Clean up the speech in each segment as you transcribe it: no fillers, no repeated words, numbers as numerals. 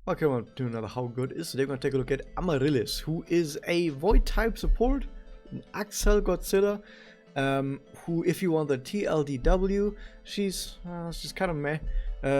Welcome on to another How Good Is. Today we're going to take a look at Amaryllis, who is a Void type support, an Axel Godzilla, who, if you want the TLDW, she's kind of meh.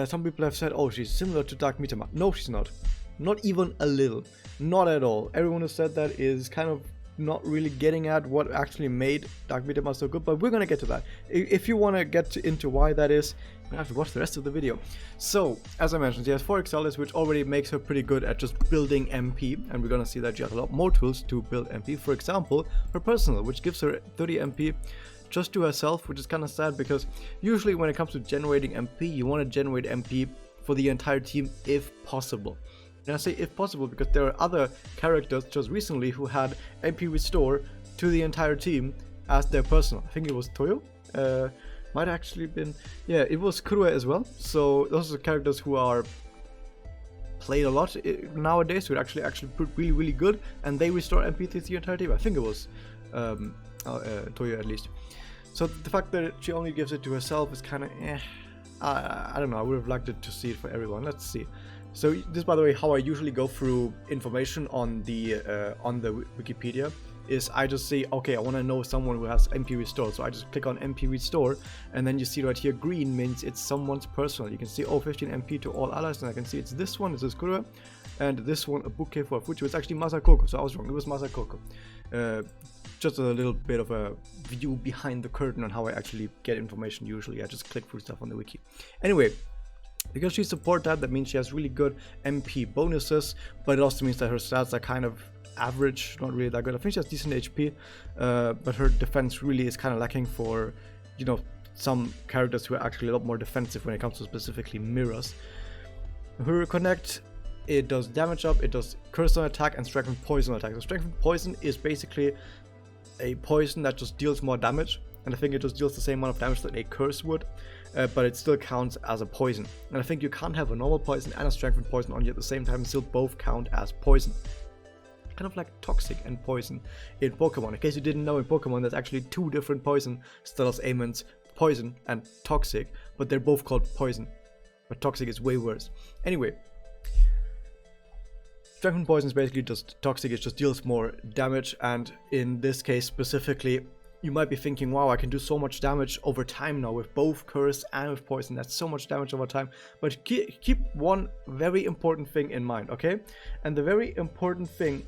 Some people have said, oh, she's similar to Dark Meteor. No, she's not. Not even a little. Not at all. Everyone who said that is kind of not really getting at what actually made Dark Meteor so good, but we're going to get to that. If you want to get into why that is, you're going to have to watch the rest of the video. So, as I mentioned, she has 4 Excellis, which already makes her pretty good at just building MP, and we're going to see that she has a lot more tools to build MP. For example, her personal, which gives her 30 MP just to herself, which is kind of sad because usually when it comes to generating MP, you want to generate MP for the entire team if possible. And I say if possible because there are other characters just recently who had MP restore to the entire team as their personal. I think it was Toyo. Might actually been, yeah, it was Kurue as well. So those are characters who are played a lot nowadays, who are actually really good, and they restore MP to the entire team. I think it was Toyo at least. So the fact that she only gives it to herself is kind of I don't know. I would have liked it to see it for everyone. Let's see. So this, by the way, how I usually go through information on the Wikipedia is I just say, okay, I want to know someone who has MP restore. So I just click on MP restore, and then you see right here, green means it's someone's personal. You can see, oh, 15 MP to all allies, and I can see it's this one, this is Kurue, and this one, a bouquet for Fuji. It's actually Masakoko, so I was wrong. It was Masakoko. Just a little bit of a view behind the curtain on how I actually get information usually. I just click through stuff on the wiki. Anyway, because she support that means she has really good MP bonuses, but it also means that her stats are kind of average, not really that good. I think she has decent HP, but her defense really is kind of lacking for, you know, some characters who are actually a lot more defensive when it comes to specifically mirrors. Her connect, it does damage up, it does curse on attack and strengthen poison attack. So strengthen poison is basically a poison that just deals more damage, and I think it just deals the same amount of damage that a curse would, but it still counts as a poison. And I think you can't have a normal poison and a strengthened poison on you at the same time and still both count as poison. Kind of like toxic and poison in Pokemon. In case you didn't know, in Pokemon there's actually 2 different poison styles, ailments, poison and toxic, but they're both called poison. But toxic is way worse. Anyway, strengthened poison is basically just toxic, it just deals more damage, and in this case specifically, you might be thinking, wow, I can do so much damage over time now with both curse and with poison. That's so much damage over time. But keep one very important thing in mind, okay? And the very important thing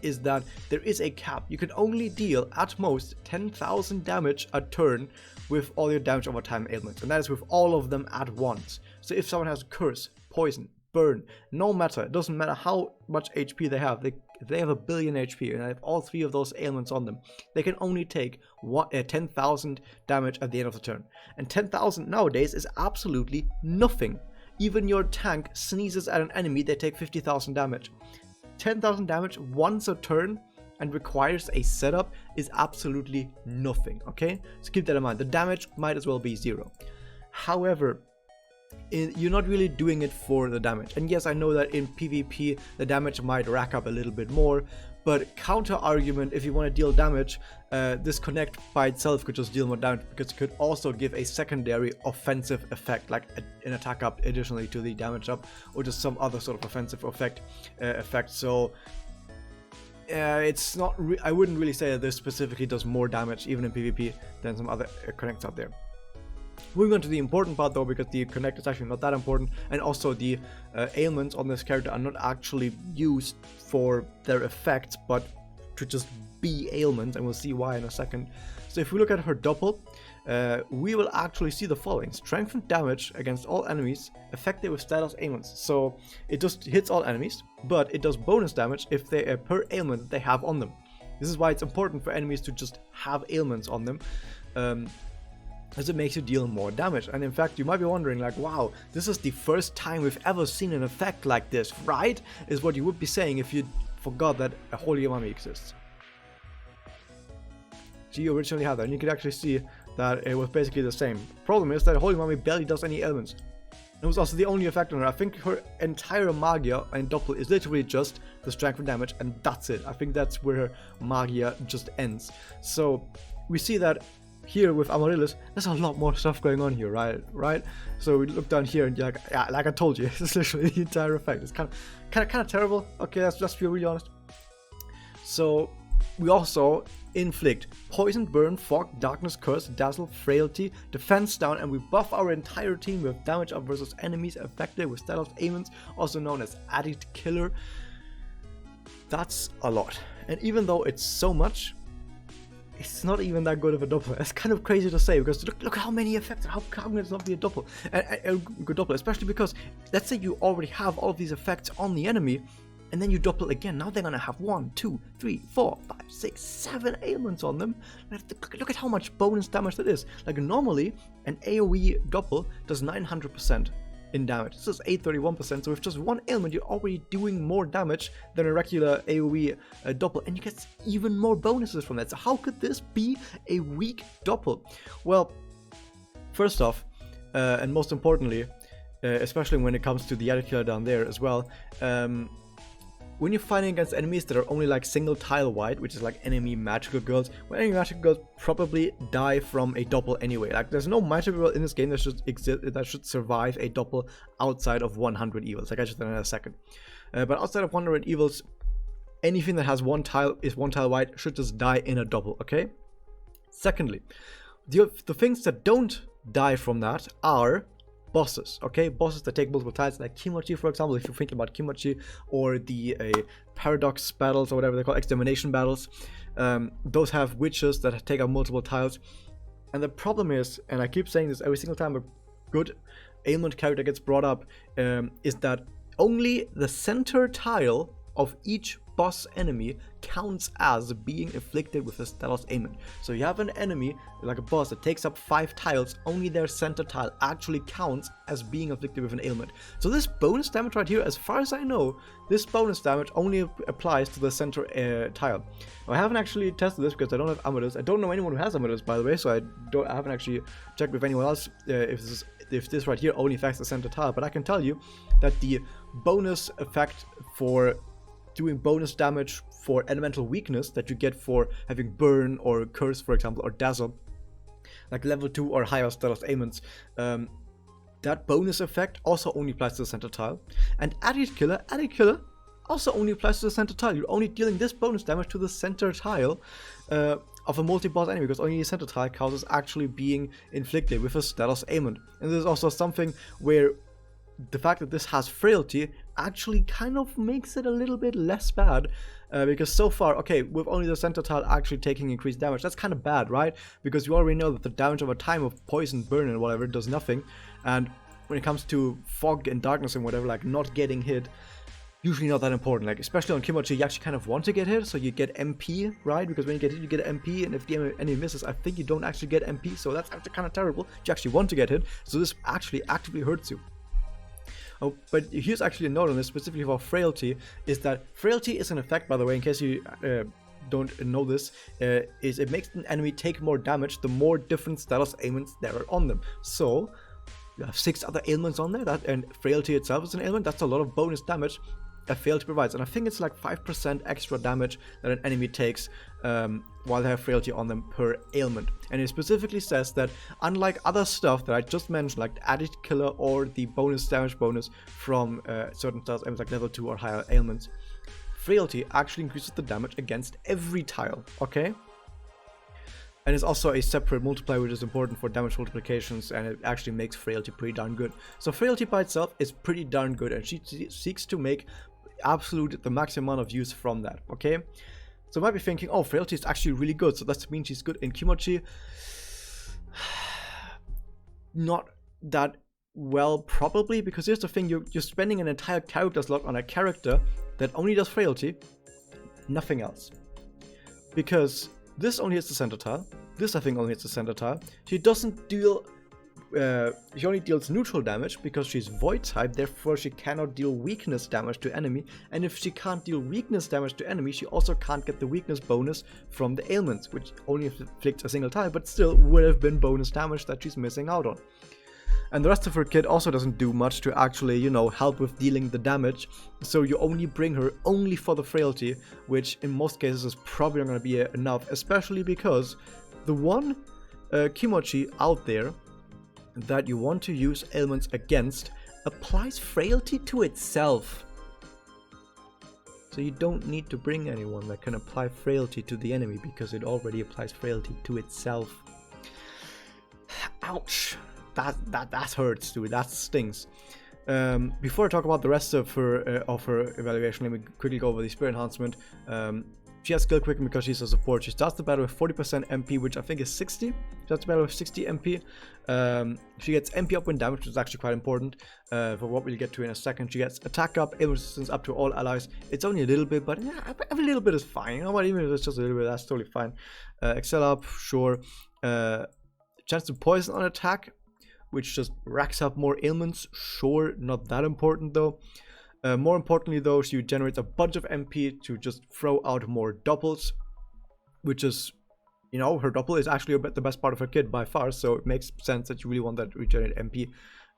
is that there is a cap. You can only deal at most 10,000 damage a turn with all your damage over time ailments, and that is with all of them at once. So if someone has curse, poison, burn, no matter, it doesn't matter how much HP they have, they have a billion HP and I have all 3 of those ailments on them, they can only take 10,000 damage at the end of the turn. And 10,000 nowadays is absolutely nothing. Even your tank sneezes at an enemy, they take 50,000 damage. 10,000 damage once a turn and requires a setup is absolutely nothing, okay? So keep that in mind. The damage might as well be 0. However, you're not really doing it for the damage. And yes, I know that in PvP the damage might rack up a little bit more, but counter argument, if you want to deal damage, this connect by itself could just deal more damage because it could also give a secondary offensive effect, like an attack up additionally to the damage up, or just some other sort of offensive effect. So it's not. I wouldn't really say that this specifically does more damage even in PvP than some other connects out there. Moving on to the important part though, because the connect is actually not that important, and also the ailments on this character are not actually used for their effects, but to just be ailments, and we'll see why in a second. So if we look at her doppel, we will actually see the following: strengthened damage against all enemies affected with status ailments. So it just hits all enemies, but it does bonus damage if they per ailment that they have on them. This is why it's important for enemies to just have ailments on them, as it makes you deal more damage. And in fact, you might be wondering, like, wow, this is the first time we've ever seen an effect like this, right? Is what you would be saying if you forgot that a Holy Umami exists. So you originally had that, and you could actually see that it was basically the same. Problem is that Holy Umami barely does any ailments. It was also the only effect on her. I think her entire Magia and Doppel is literally just the strength and damage, and that's it. I think that's where her Magia just ends. So we see that here with Amaryllis, there's a lot more stuff going on here, right? So we look down here and you're like, yeah, like I told you, it's literally the entire effect. It's kind of terrible. Okay, let's be really honest. So we also inflict poison, burn, fog, darkness, curse, dazzle, frailty, defense down, and we buff our entire team with damage up versus enemies affected with status ailments, also known as addict killer. That's a lot. And even though it's so much, it's not even that good of a double. It's kind of crazy to say, because look how many effects. How can it not be a double? A good double, especially because let's say you already have all of these effects on the enemy, and then you double again. Now they're gonna have 1, 2, 3, 4, 5, 6, 7 ailments on them. Look at how much bonus damage that is. Like normally, an AoE double does 900% in damage. This is 831%, so with just one ailment you're already doing more damage than a regular AoE double, and you get even more bonuses from that. So how could this be a weak double? Well, first off, and most importantly, especially when it comes to the addict killer down there as well, when you're fighting against enemies that are only like single tile wide, which is like enemy magical girls, well, enemy magical girls probably die from a double anyway. Like there's no magical girl in this game that should exist, that should survive a double outside of 100 evils. Like I just said in a second. But outside of 100 evils, anything that has one tile wide should just die in a double. Okay. Secondly, the things that don't die from that are bosses, okay? Bosses that take multiple tiles, like Kimochi, for example, if you're thinking about Kimochi, or the paradox battles, or whatever they're called, extermination battles. Those have witches that take up multiple tiles. And the problem is, and I keep saying this every single time a good ailment character gets brought up, is that only the center tile of each boss enemy counts as being inflicted with a status ailment. So you have an enemy, like a boss, that takes up 5 tiles, only their center tile actually counts as being afflicted with an ailment. So this bonus damage right here, as far as I know, this bonus damage only applies to the center tile. Now, I haven't actually tested this because I don't have Amaryllis. I don't know anyone who has Amaryllis, by the way, so I haven't actually checked with anyone else if this right here only affects the center tile. But I can tell you that the bonus effect for doing bonus damage for elemental weakness that you get for having burn or curse, for example, or dazzle, like level 2 or higher status ailments, that bonus effect also only applies to the center tile. And addict killer also only applies to the center tile. You're only dealing this bonus damage to the center tile of a multi-boss enemy, because only the center tile counts as actually being inflicted with a status ailment. And there's also something where the fact that this has frailty actually kind of makes it a little bit less bad, because so far, okay, with only the center tile actually taking increased damage, that's kind of bad, right? Because you already know that the damage over time of poison, burn, and whatever does nothing. And when it comes to fog and darkness and whatever, like not getting hit, usually not that important. Like especially on Kimochi, you actually kind of want to get hit, so you get MP, right? Because when you get hit, you get MP, and if the enemy misses, I think you don't actually get MP, so that's actually kind of terrible. You actually want to get hit, so this actually actively hurts you. Oh, but here's actually a note on this, specifically for frailty, is that frailty is an effect, by the way, in case you don't know this, is it makes an enemy take more damage the more different status ailments there are on them. So you have 6 other ailments on there, and frailty itself is an ailment. That's a lot of bonus damage that frailty provides, and I think it's like 5% extra damage that an enemy takes while they have frailty on them per ailment. And it specifically says that unlike other stuff that I just mentioned, like the addict killer or the bonus damage bonus from certain status ailments like level 2 or higher ailments, frailty actually increases the damage against every tile, okay? And it's also a separate multiplier, which is important for damage multiplications, and it actually makes frailty pretty darn good. So frailty by itself is pretty darn good, and she seeks to make the maximum amount of use from that, okay? So you might be thinking, oh, frailty is actually really good, so that means she's good in Kimochi. Not that well, probably, because here's the thing, you're spending an entire character slot on a character that only does frailty, nothing else. Because this only hits the center tile, this I think only hits the center tile. She doesn't deal, she only deals neutral damage because she's void type, therefore she cannot deal weakness damage to enemy, and if she can't deal weakness damage to enemy, she also can't get the weakness bonus from the ailments, which only inflicts a single tile, but still would have been bonus damage that she's missing out on. And the rest of her kit also doesn't do much to actually, you know, help with dealing the damage, so you only bring her only for the frailty, which in most cases is probably not going to be enough, especially because the one Kimochi out there that you want to use ailments against applies frailty to itself. So you don't need to bring anyone that can apply frailty to the enemy because it already applies frailty to itself. Ouch. That hurts, dude. That stings. Before I talk about the rest of her evaluation, let me quickly go over the spirit enhancement. She has skill quicken because she's a support. She starts the battle with 40% MP, which I think is 60. She starts the battle with 60 MP. She gets MP up when damage, which is actually quite important for what we'll get to in a second. She gets attack up, aim resistance up to all allies. It's only a little bit, but yeah, every little bit is fine. You know what? Even if it's just a little bit, that's totally fine. Excel up, sure. Chance to poison on attack, which just racks up more ailments. Sure, not that important though. More importantly though, she generates a bunch of MP to just throw out more doubles, which is, you know, her double is actually the best part of her kit by far, so it makes sense that you really want that to regenerate MP.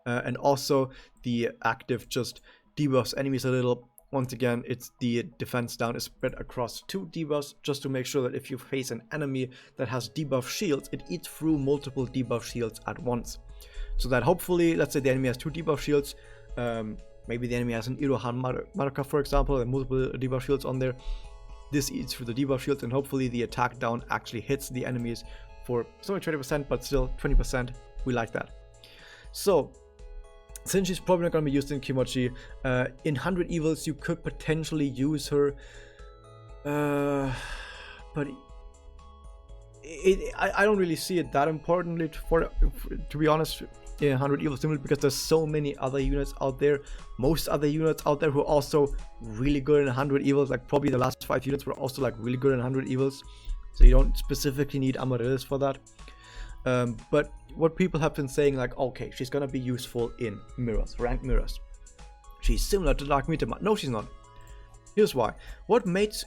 And also the active just debuffs enemies a little. Once again, it's the defense down is spread across 2 debuffs just to make sure that if you face an enemy that has debuff shields, it eats through multiple debuff shields at once. So that hopefully, let's say the enemy has 2 debuff shields, maybe the enemy has an Irohan Maruka, for example, and multiple debuff shields on there. This eats through the debuff shields, and hopefully the attack down actually hits the enemies for it's only 20%, but still 20%. We like that. So, since she's probably not going to be used in Kimochi, in 100 Evils you could potentially use her, but I don't really see it that importantly to be honest in 100 Evils, simply because there's so many other units out there, most other units out there who are also really good in 100 Evils, like probably the last 5 units were also like really good in 100 Evils, so you don't specifically need Amaryllis for that. But what people have been saying, like, okay, she's gonna be useful in mirrors, ranked mirrors. She's similar to Dark Mitama. No, she's not. Here's why. What makes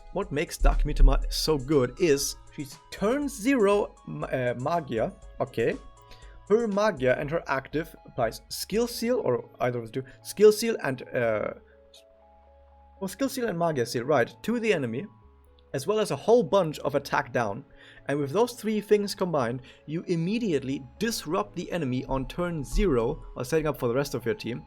Dark Mitama so good is she's turn 0 Magia. Okay, her Magia and her active applies Skill Seal, or either of the two. Skill Seal and Skill Seal and Magia Seal, right, to the enemy, as well as a whole bunch of attack down. And with those 3 things combined, you immediately disrupt the enemy on turn 0 while setting up for the rest of your team.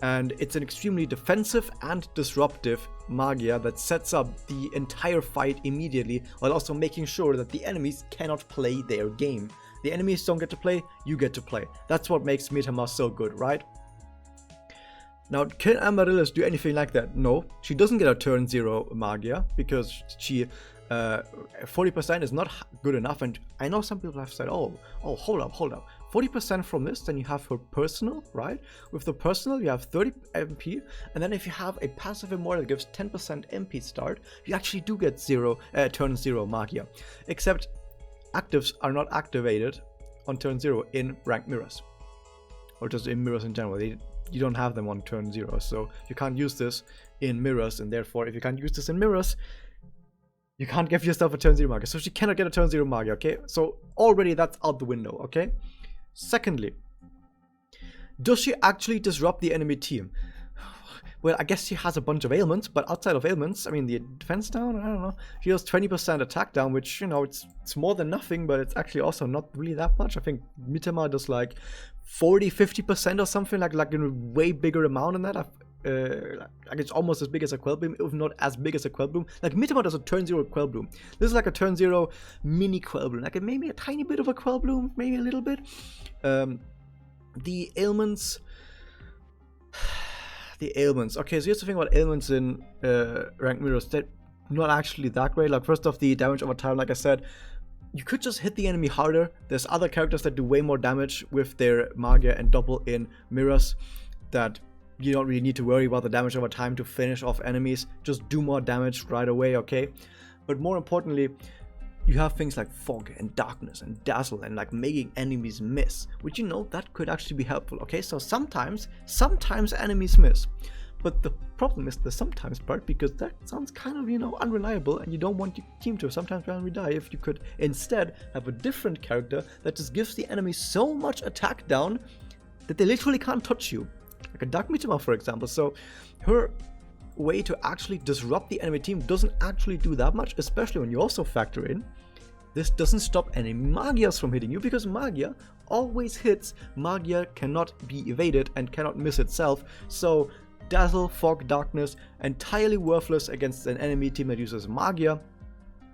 And it's an extremely defensive and disruptive Magia that sets up the entire fight immediately, while also making sure that the enemies cannot play their game. The enemies don't get to play, you get to play. That's what makes Mitama so good, right? Now, can Amaryllis do anything like that? No, she doesn't get a turn 0 Magia because she 40% is not good enough, and I know some people have said, oh, hold up, 40% from this, then you have her personal, right? With the personal, you have 30 MP, and then if you have a passive immortal that gives 10% MP start, you actually do get turn 0 Magia. Except actives are not activated on turn 0 in ranked mirrors, or just in mirrors in general. You don't have them on turn 0, so you can't use this in mirrors, and therefore, if you can't use this in mirrors, you can't give yourself a turn 0 Magia. So she cannot get a turn 0 Magia, okay? So already that's out the window, okay? Secondly, does she actually disrupt the enemy team? Well, I guess she has a bunch of ailments, but outside of ailments, I mean, the defense down, I don't know. She has 20% attack down, which, you know, it's more than nothing, but it's actually also not really that much. I think Mitama does like 40-50% or something, like a way bigger amount than that. Like it's almost as big as a Quellbloom, if not as big as a Quellbloom. Like Mitama does a turn 0 Quellbloom. This is like a turn 0 mini Quellbloom, like maybe a tiny bit of a Quellbloom, maybe a little bit. The ailments. Okay, so here's the thing about ailments in ranked mirrors. They're not actually that great. Like, first off, the damage over time, like I said, you could just hit the enemy harder. There's other characters that do way more damage with their Magia and double in mirrors that you don't really need to worry about the damage over time to finish off enemies. Just do more damage right away, okay? But more importantly, you have things like fog and darkness and dazzle and like making enemies miss, which, you know, that could actually be helpful, okay? So sometimes enemies miss, but the problem is the sometimes part, because that sounds kind of, you know, unreliable, and you don't want your team to sometimes randomly die. If you could instead have a different character that just gives the enemy so much attack down that they literally can't touch you, like a Dark Mitama, for example. So her way to actually disrupt the enemy team doesn't actually do that much, especially when you also factor in this doesn't stop any Magias from hitting you, because Magia always hits. Magia cannot be evaded and cannot miss itself, so Dazzle, Fog, Darkness, entirely worthless against an enemy team that uses Magia.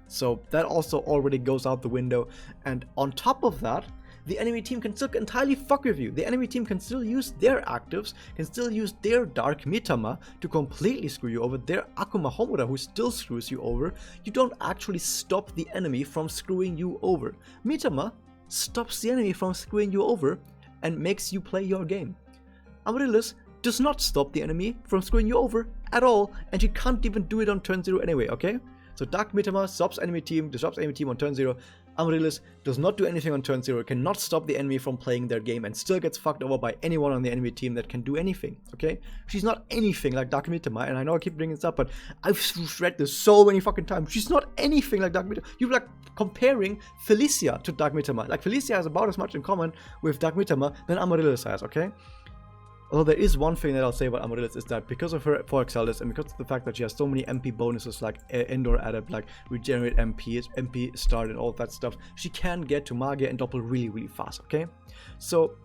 So that also already goes out the window, and on top of that, the enemy team can still entirely fuck with you. The enemy team can still use their actives, can still use their Dark Mitama to completely screw you over, their Akuma Homura who still screws you over. You don't actually stop the enemy from screwing you over. Mitama stops the enemy from screwing you over and makes you play your game. Amaryllis does not stop the enemy from screwing you over at all, and you can't even do it on turn 0 anyway, okay? So Dark Mitama stops enemy team, disrupts enemy team on turn 0. Amaryllis does not do anything on turn 0, cannot stop the enemy from playing their game, and still gets fucked over by anyone on the enemy team that can do anything, okay? She's not anything like Dark Mitama, and I know I keep bringing this up, but I've read this so many fucking times. She's not anything like Dark Mitama. You're like comparing Felicia to Dark Mitama. Like, Felicia has about as much in common with Dark Mitama than Amaryllis has, okay? Although there is one thing that I'll say about Amaryllis is that because of her 4 Exaltis and because of the fact that she has so many MP bonuses like Indoor Adept, like Regenerate MP, MP Start and all that stuff, she can get to Magia and Doppel really, really fast, okay? So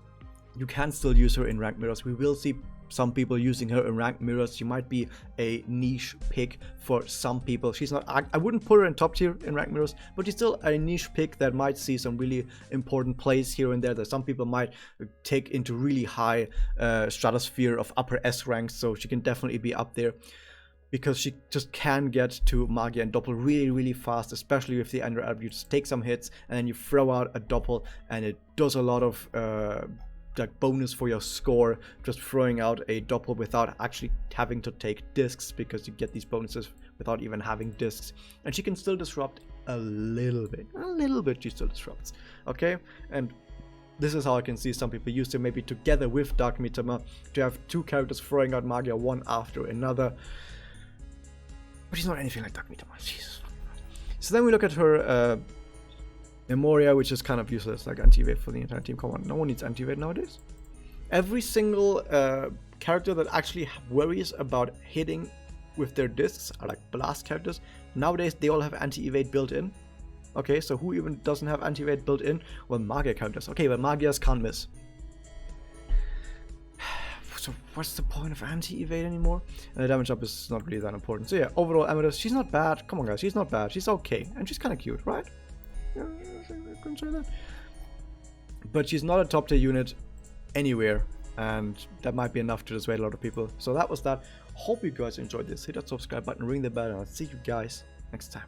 you can still use her in ranked mirrors. We will see some people using her in ranked mirrors. She might be a niche pick for some people. She's not, I wouldn't put her in top tier in ranked mirrors, but she's still a niche pick that might see some really important plays here and there that some people might take into really high stratosphere of upper S ranks. So she can definitely be up there, because she just can get to Magia and Doppel really, really fast, especially with the Ender Adept. You just take some hits and then you throw out a Doppel, and it does a lot of like bonus for your score, just throwing out a Doppel without actually having to take discs, because you get these bonuses without even having discs. And she can still disrupt a little bit she still disrupts, okay? And this is how I can see some people use them, maybe together with Dark Mitama, to have 2 characters throwing out Magia one after another. But she's not anything like Dark Mitama, Jesus. So then we look at her Memoria, which is kind of useless, like anti-evade for the entire team. Come on, no one needs anti-evade nowadays. Every single character that actually worries about hitting with their discs are like blast characters. Nowadays, they all have anti-evade built in. Okay, so who even doesn't have anti-evade built in? Well, Magia characters. Okay, but Magias can't miss. So what's the point of anti-evade anymore? And the damage up is not really that important. So yeah, overall, Amethyst, she's not bad. Come on, guys, she's not bad. She's okay, and she's kind of cute, right? Yeah, I couldn't say that. But she's not a top tier unit anywhere, and that might be enough to dissuade a lot of people. So that was that. Hope you guys enjoyed this. Hit that subscribe button, ring the bell, and I'll see you guys next time.